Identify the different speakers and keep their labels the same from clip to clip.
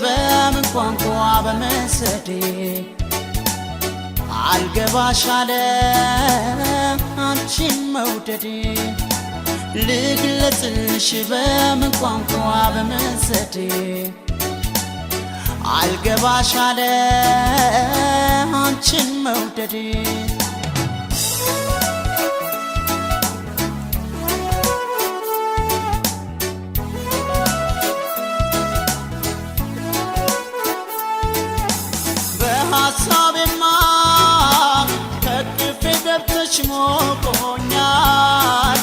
Speaker 1: በምን ቋንቋ በመሰዴ አልገባሽ አለ አንቺን መውደዴ ልግለጽልሽ በምን ቋንቋ በመሰዴ አልገባሽ አለ አንቺን መውደዴ በሐሳቤማ ከቅፌ ገብተሽ ሞቆኛል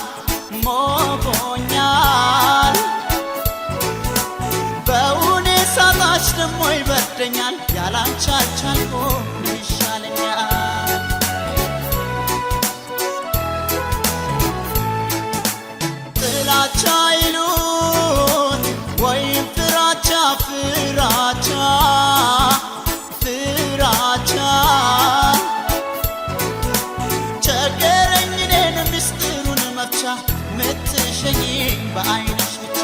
Speaker 1: በውኔ ሳጣሽ ደሞ ይበርደኛል ያላንቺ አልቻልኩም ይሻለኛል ጥላቻ ይሉት ወይም ፍራቻ ቸገረኝ እኔን ምስጢሩን መፍቻ ምትሸኝኝ በዓይንሽ ብቻ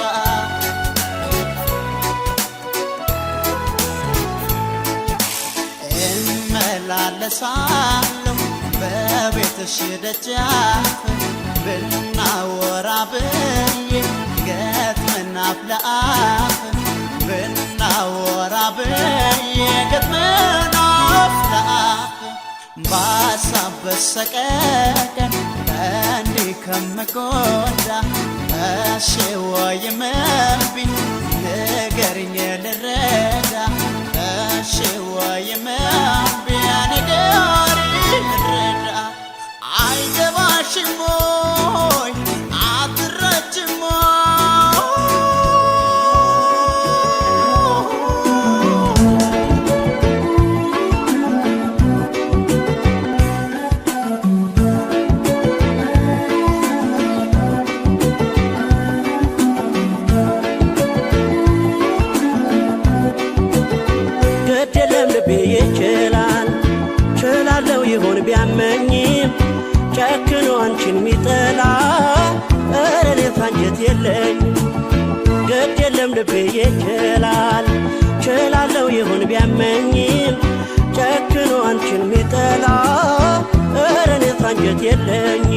Speaker 1: እመላለሳለሁ በቤትሽ ደጃፍ ብናወራ ብዬ ገጥመን አፍ ለአፍ ብናወራ ብዬ ገጥመን አፍ ለአፍ በሐሳብ በሰቀቀን እንዲህ ከምጎዳ እሺ ወይም እምቢ ንገሪኝ ልረዳ እሺ ወይም እምቢ ንገሪኝ ልረዳ አይገባሽም ወይ አትረጅም ይሆን ቢያመኝም ጨክኖ አንቺን ሚጠላ እኔ አንጀት የለኝ ግድ የለም ልቤ ይችላል ችላለው ይሆን ቢያመኝም ጨክኖ አንቺን ሚጠላ እኔ አንጀት የለኝ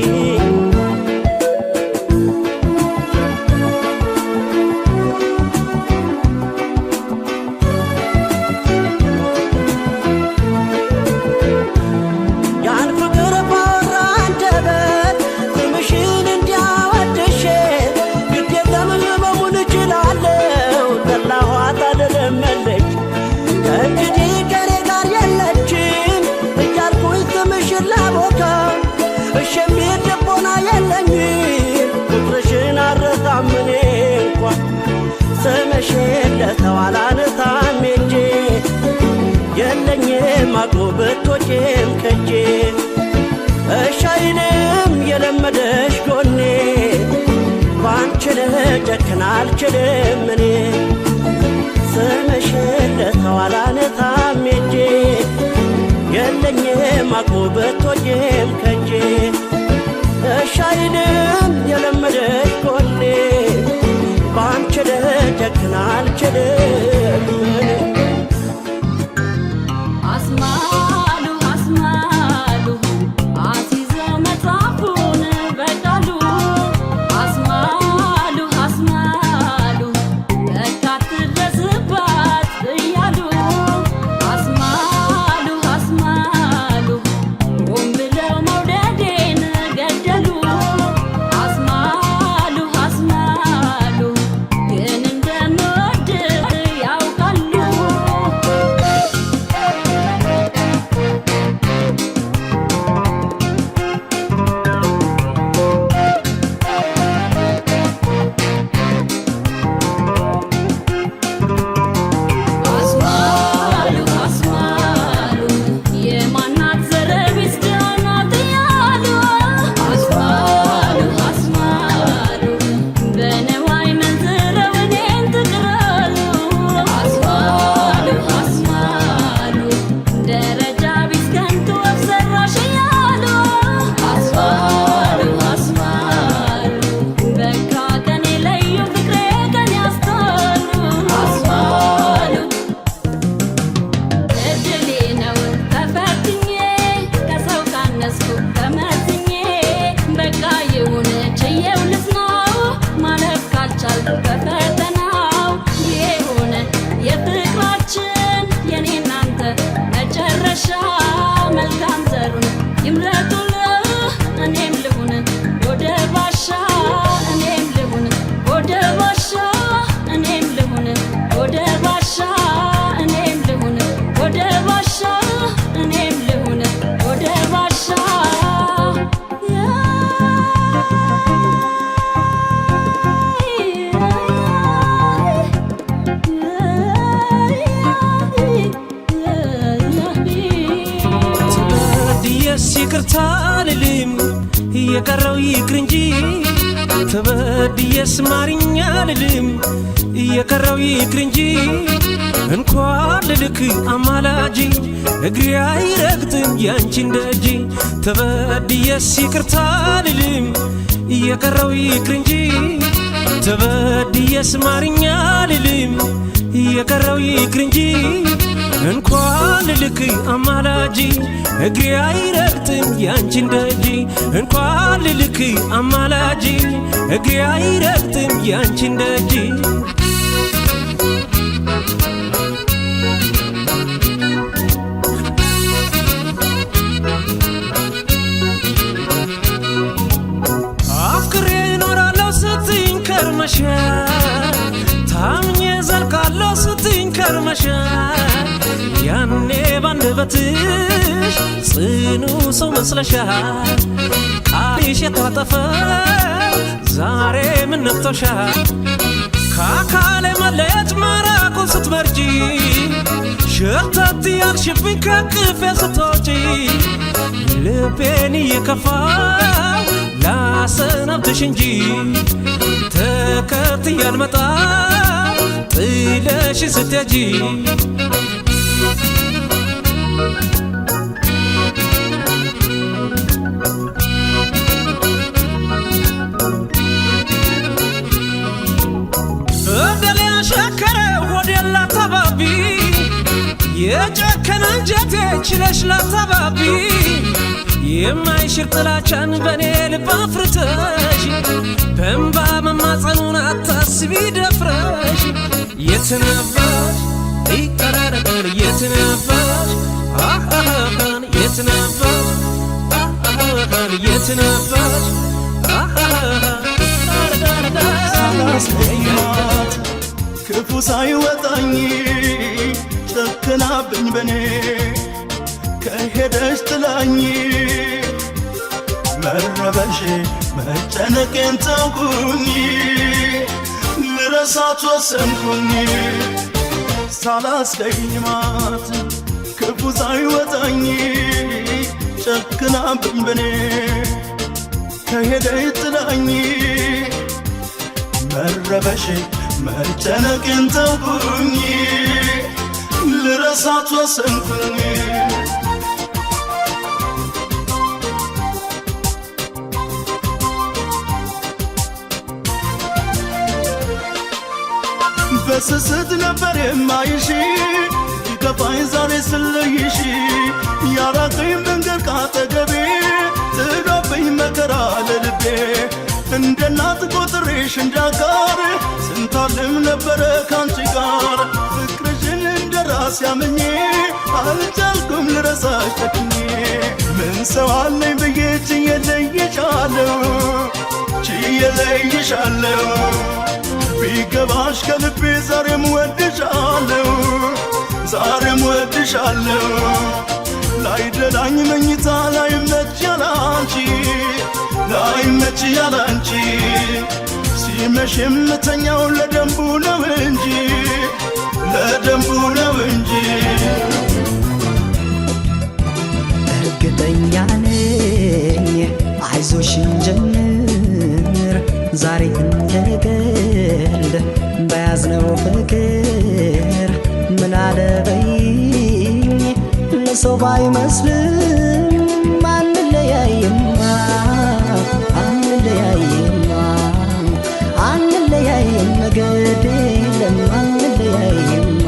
Speaker 1: ስምሽን ለተዋላነታም ሄጄ የለኝም አቅሙ ብትወጪም ከጄ እሻይንም የለመደሽ ጎኔ ባንቺ ልጨክን አልችልም እኔ ስምሽን ለተዋላነታም ሄጄ የለኝም አቅሙ ብትወጪም ከጄ እሻይንም የለመደሽ ጎኔ ባንቺ ልጨክን አልችልም
Speaker 2: አስማሉ አስይዘው መጽሐፉን በቃሉ አስማሉ ለካ ትድረስባት እያሉ አስማሉ ሆን ብለው መውደዴን ገደሉ አስማሉ ግን እንደምወድ
Speaker 3: ይቅርታ ልልም የቀረው ይቅር እንጂ ተበድየስ ማርኛ ልልም የቀረው ይቅር እንጂ እንኳን ልልክ አማላጂ እግሬ አይረግጥም ያንቺን ደጅ ተበድየስ ይቅርታ ልልም የቀረው ይቅር እንጂ ተበድየስ ማርኛ ልልም የቀረው ይቅር እንጂ እንኳን ልልክ አማላጂ እግሬ አይረግጥም ያንቺን ደጅ እንኳን ልልክ አማላጂ እግሬ አይረግጥም ያንቺን ደጅ አፍቅሬ እኖራለሁ ስትይኝ ከርመሻል ታምኜ ዘልቃለሁ ስትይኝ ከርመሻል ያኔ ባንደበትሽ ጽኑ ሰው መስለሻል ቃልሽ የታጠፈው ዛሬ ምን ነክቶሻል ከአካሌ መለየት መራቁን ስትመርጪ ሸርተት ያልሽብኝ ከቅፌ ስትወጪ ልቤን እየከፋው ላሰናብትሽ እንጂ ተከትዬ አልመጣም ጥለሽ ስትሄጂ እደል ያሸከረ ሆዴን ላታባቢ የጨከነ አንጀቴ ችለሽ ላታባቢ የማይሽር ጥላቻን በኔ ልብ አፍርተሽ በእንባ መማጸኑን አታስቢ ደፍረሽ የትነበሽ ይቀራረቀን የትነበሽ አሃሃን የትነበሽ አሃሃን የትነበሽ
Speaker 4: ሳላስቀይማት ክፉ ሳይወጣኝ ጨክናብኝ በኔ ከሄደች ጥላኝ መረበሽ መጨነቄን ተውኩኝ ልረሳት ወሰንኩኝ ሳላስቀይማት ክፉ ሳይወጣኝ ጨክናብኝ በኔ ከሄደች ጥላኝ መረበሽ መጨነቄን ተውኩኝ ልረሳት ወሰንኩኝ በስስት ነበር የማይሽ ይከፋኝ ዛሬ ስለይሽ ያራቀኝ መንገድ ካጠገቤ ጥሎብኝ መከራ ለልቤ እንደ እናት ቆጥሬሽ እንዳጋር ስንታልም ነበረ ካንቺ ጋር ፍቅርሽን እንደ ራስ ያመኜ አልቻልኩም ልረሳሽ ጨክኜ ምን ሰው አለኝ ብዬ ችዬ ለይሻለሁ ችዬ ለይሻለሁ ቢገባሽ ከልቤ ዛሬም ወድሻለሁ ዛሬም ወድሻለሁ ላይደላኝ መኝታ ላይመች ያላንቺ ላይመች ያላንቺ ሲመሽ የምተኛው ለደንቡ ነው እንጂ ለደንቡ ነው እንጂ
Speaker 5: እርግጠኛ ነኝ አይዞሽን ጀምር ዛሬ እንደገል በያዝነው ፍቅር ምን አለበይኝ ለሰው ባይመስልም አንለያይማ አንለያይማ አንለያይም መገድ የለም አንለያይማ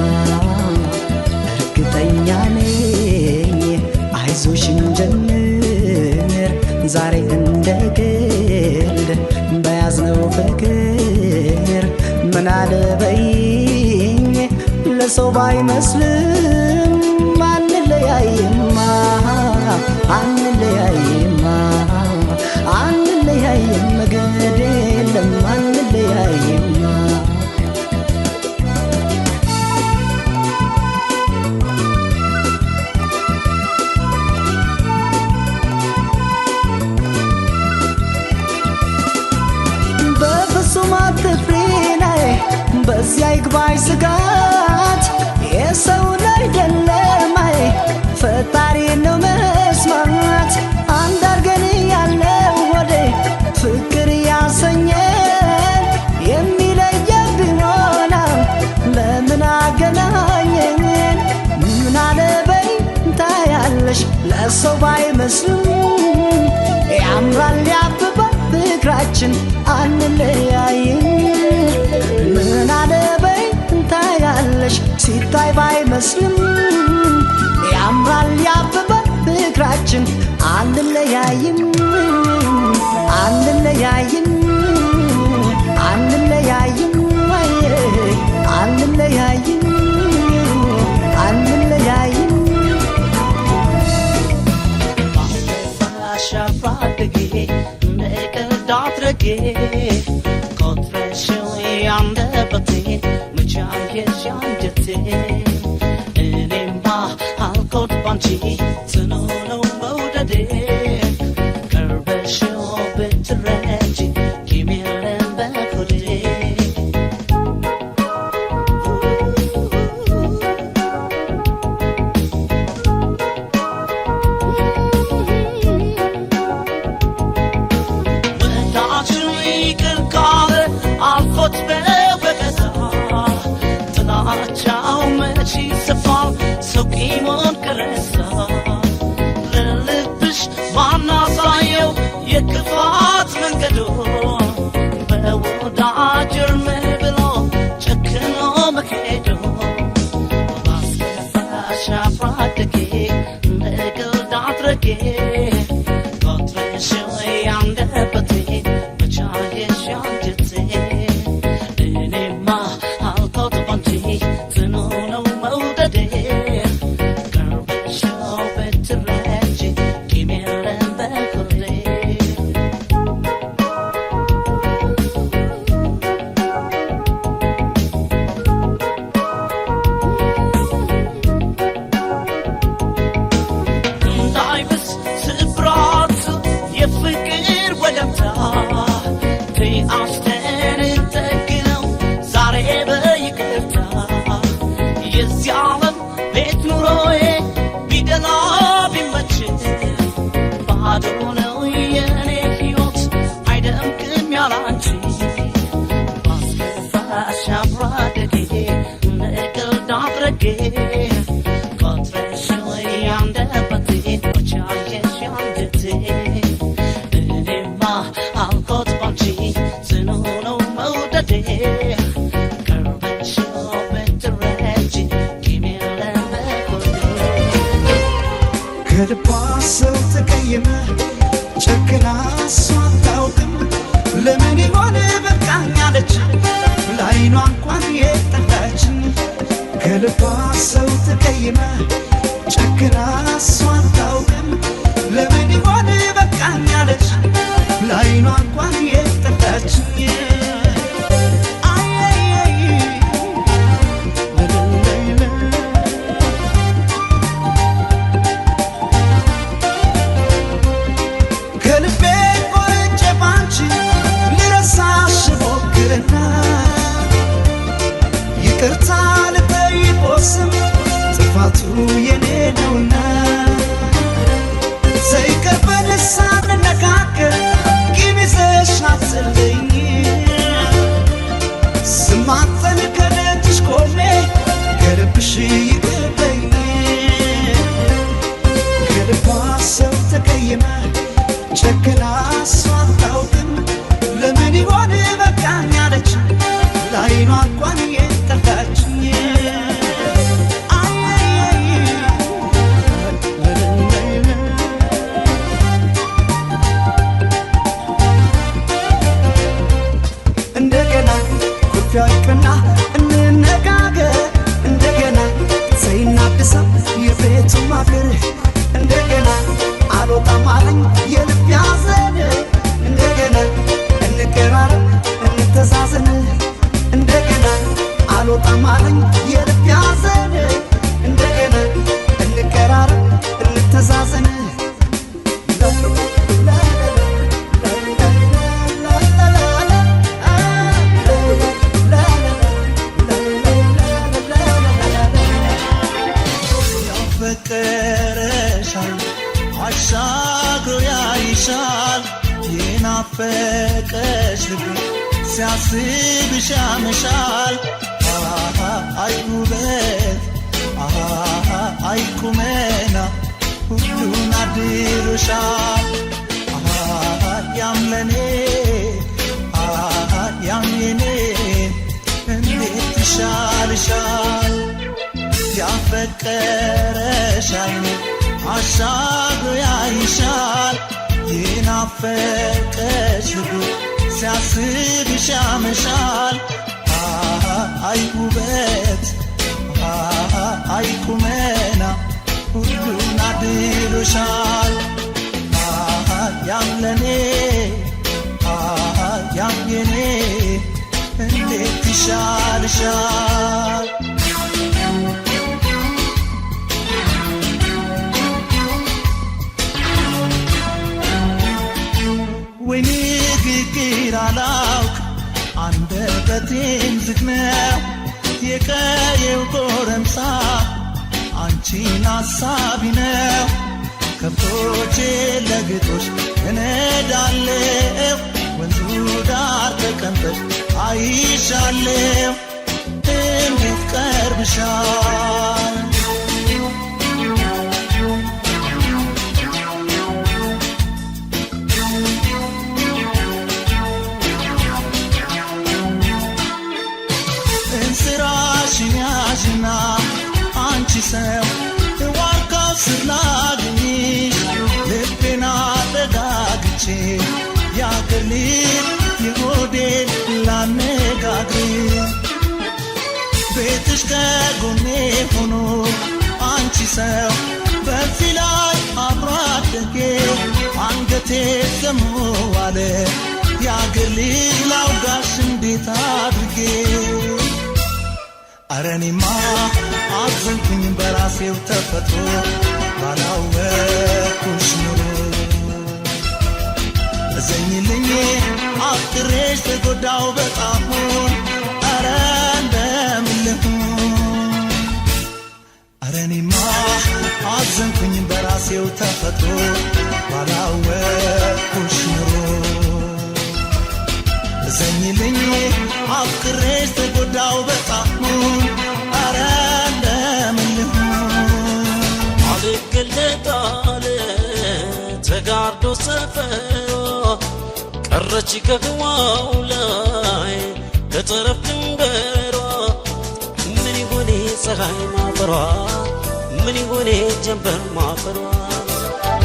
Speaker 5: እርግጠኛ ነኝ አይዞሽን ጀምር ዛሬ እንደገል በያዝነው ፍቅር ምን አለበይኝ ለሰው ባይመስልም አንለያይማ አንለያይማ አንለያይም መገድ የለም አንለያይማ በፍጹም አትፍሪ ነይ በዚያ ይግባሽ ስጋት የሰውን አይደለም አይ ፈጣሪ ነው መስማት ሰው ባይመስልም ያምራል ያብባል ፍቅራችን አንለያይም ምን አለበይ እንታያለሽ ሲታይ ባይመስልም ያምራል ያብባል ፍቅራችን አንለያይም አንለያይም አንለያይም አንለያይም አንለያይም
Speaker 1: አሻፋድጌ ነቀዳትረጌ ኮትረሽው ያንደበቴ መቻየሽ አንጀቴ እኔማ አልኮት ባንቺ ጽኑ ነው መውደዴ ቀርበሽው ብትረጂ ኪሜለን በኮዴ ሰው ቂሙን ከረሳ ለልብሽ ማናሳየው የክፋት መንገዶ በወዳጅ እርም ብሎ ጨክኖ መሄዶ ባስከፋሽ አፍራደጌ እንደግልድ አድርጌ ኮትረሽው ያንደበቴ መቻየሽ አንጀቴ እኔማ አልኮት ባንቺ ጽኑ ነው መውደዴ
Speaker 5: ከልቧ ሰው ተቀየመ ጨክና እሷ አታውቅም ለምን ይሆን በቃኝ አለች ለዓይኗ እንኳን የጠላችን ከልቧ ሰው ተቀየመ ጨክና እሷ አታውቅም ለምን ይሆን በቃኝ አለች ለዓይኗ እንኳን የጠላችን ይቅርታ ልጠይቅዎ ስም ጥፋቱ የኔ ነውና ዘይቀርበን ሳንነጋገር ቂም ይዘሽ አትለኝ ስማጠን ከደጅሽ ቆሜ ከልብሽ ይቅርበኝ ከልቧ ሰው ተቀየመ ጨክና እሷ አታውቅም ለምን ይሆን በቃኝ አለች ለዓይኗ እንኳን የጠላችኝ እንደገና ኩርፊያ ይቅርና እንነጋገር እንደገና ዘይናድሰው የቤቱ ማፍር እንደገና አልወጣም አለኝ የልብ ያዘን እንደገና እንቀራረብ እንተዛዘን እንደገና አልወጣም አለኝ የልብ ያዘን እንደገና እንቀራረብ እንተዛዘን ያፈቀረሻል አሻግሮ ያይሻል የናፈቀሽ ልብ ሲያስብሽ ያመሻል አይ ውበት አይ ቁመና ሁሉን አድሎሻል ያምለኔ ያምየኔ እንዴት ይሻልሻል ያፈቀረሽ አይኔ አሻግሮ ያይሻል የናፈቀሽ ልቡ ሲያስብሽ ያመሻል አይ ውበት አይ ቁመና ሁሉን አድሎሻል ያምለኔ ያምየኔ እንዴት ይሻልሻል ወይ ንግግር አላውቅ አንደበቴም ዝግ ነው የቀየው ጎረምሳ አንቺን አሳቢ ነው ከብቶቼ ለግጦሽ እነዳለሁ ወንዙ ዳር ተቀምጠሽ አይሻለሁ እንዴት ቀርብሻል እንስራሽን ያዥና አንቺ ሰው ዋርካው ስር ላግኝሽ ልቤና ጠጋግቼ ያገር ልብ የሆዴን ላነጋግር ቤትሽ ከጎኔ ሆኖ አንቺ ሰው በዚህ ላይ አብሮ አደጌ አንገቴ ዘሞ ዋለ ያገር ልጅ ላውጋሽ እንዴት አድርጌ አረኔማ አዘንኩኝ በራሴው ተፈጥሮ ባላወቅኩሽ ኑሮ እዘኝልኝ አፍቅሬሽ ተጎዳው በጣሙን አረ እንደምን ልሁን አረኔማ አዘንኩኝ በራሴው ተፈጥሮ ባላወቅኩሽ ኑሮ እዘኝልኝ አፍቅሬሽ ተጎዳው በጣሙን አረ እንደምን ልሁን
Speaker 3: አልገለጣለ ተጋርዶ ሰፈሮ ቀረች ከግዋው ላይ ከጠረፍ ድንበሯ ምን ይሆኔ ፀሐይ ማፈሯ ምን ይሆኔ ጀንበር ማፈሯ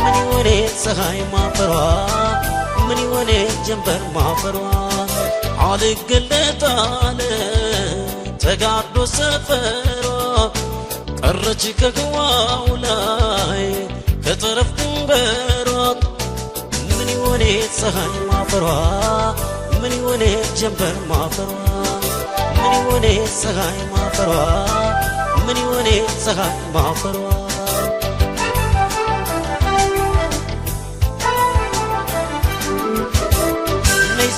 Speaker 3: ምን ይሆኔ ፀሐይ ማፈሯ ምን ይሆኔ ጀንበር ማፈሯ አልገለጣለ ተጋርዶ ሰፈሯ ቀረች ከግዋው ላይ ከጠረፍ ድንበሯ ምን ይሆኔ ፀሐይ ማፈሯ ምን ይሆኔ ጀንበር ማፈሯ ምን ይሆኔ ፀሐይ ማፈሯ ምን ይሆኔ ፀሐይ ማፈሯ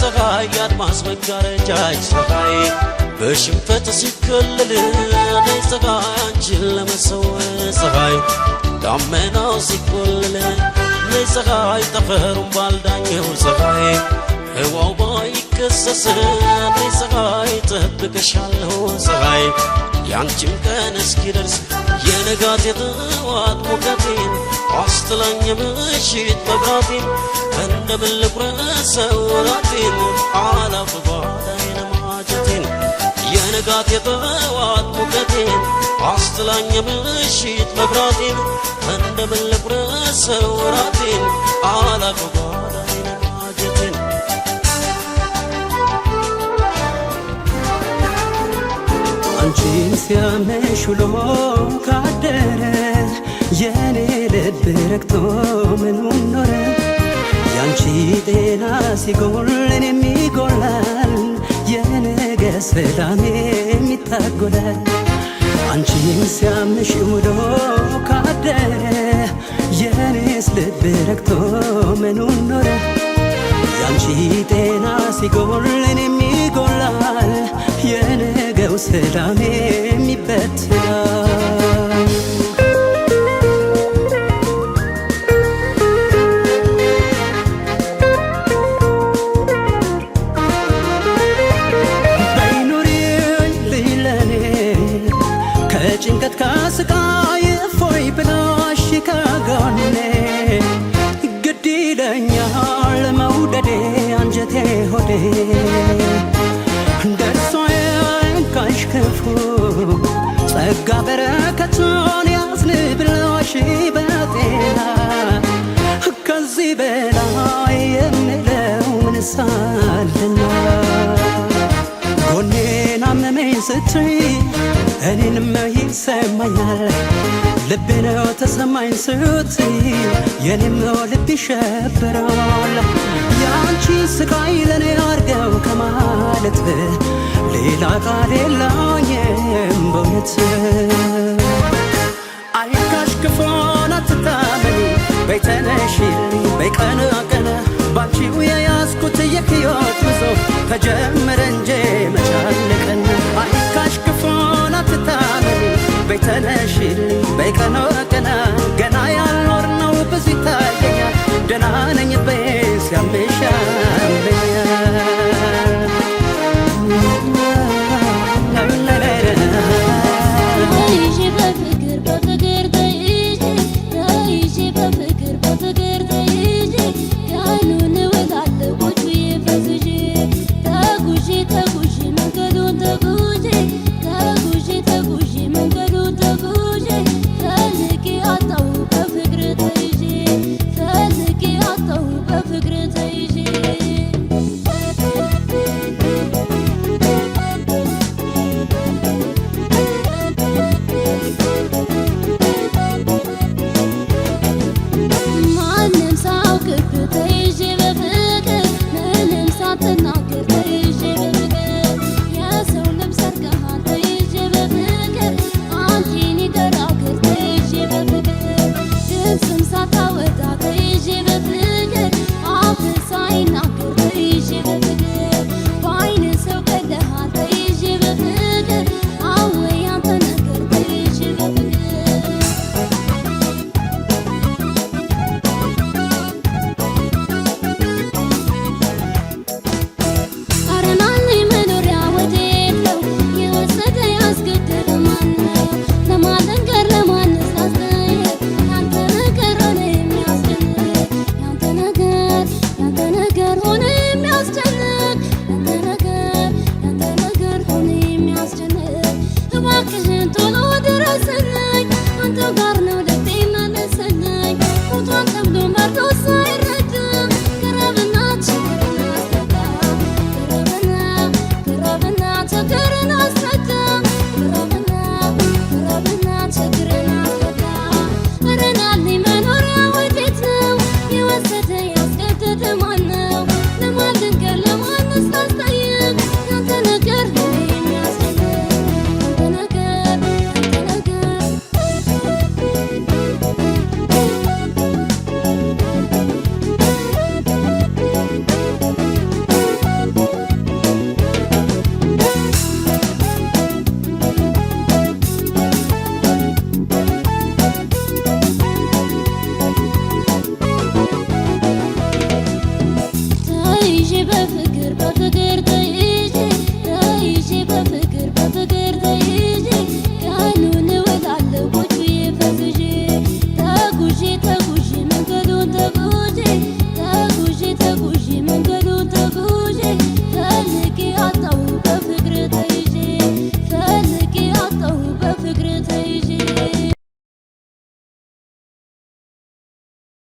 Speaker 3: ፀሐይ አድማስ መጋረጃች ፀሐይ በሽንፈት ሲከለል ነይ ፀሐይ አንቺን ለመሰወር ፀሐይ ዳመናው ሲቆለል ነይ ፀሐይ ጠፈሩን ባልዳኘው ፀሐይ ህዋው ባይከሰስ ነይ ፀሐይ ጠብቅሻለሁ ፀሐይ ያንቺም ቀን እስኪደርስ የነጋት የጠዋት ሙቀቴን አስትላኝ ምሽት መብራቴን እንደምን ልቁረሰው ራቴን አላፍ ጓዳዬን ማጀቴን የነጋት የጠዋት ሙቀቴን አስትላኝ ምሽት መብራቴን እንደምን ልቁረሰው ራቴን አላፍ ጓዳዬን ማጀቴን
Speaker 6: አንቺን ሲያመሽ ውሎ ካደረ የኔ ልብ ረክቶ ምኑን ኖረ ያንቺ ጤና ሲጎል እኔም ይጎላል የነገ ሰላሜም ይታጎላል አንቺን ሲያመሽ ውሎ ካደረ የኔስ ልብ ረክቶ ምኑን ኖረ ያንቺ ጤና ሲጎል እኔም ይጎላል የነገው ሰላሜም ይበትናል ከጭንቀት ከስቃይ እፎይ ብላሽ ከጎኔ ጸጋ በረከቱን ያዝንብሎሽ በጤና ከዚህ በላይ የምለው ምንስ አለና ጎኔን አመመኝ ስትይ እኔንም ይሰማኛል ልቤ ነው ተሰማኝ ስትይ የኔም ልብ ይሸበራል ያንቺ ስቃይ ለኔ አርገው ከማለት ሌላ ቃል የለኝም በእውነት አይካሽ ክፉን አትታመኒ በይ ተነሺልኝ በይ ቀና ቀና ባንቺው የያዝኩት የሕይወት ጉዞ ተጀመረ እንጂ መች አለቀና አይካሽ ክፉን አትታመኒ በይ ተነሺልኝ በይ ቀና ቀና ገና ያልኖርነው ብዙ ይታየኛል ደህና ነኝ በይ ሲያምሽ
Speaker 2: ማንም ሳውቅብ ተይዤ በፍቅር ምንም ሳትና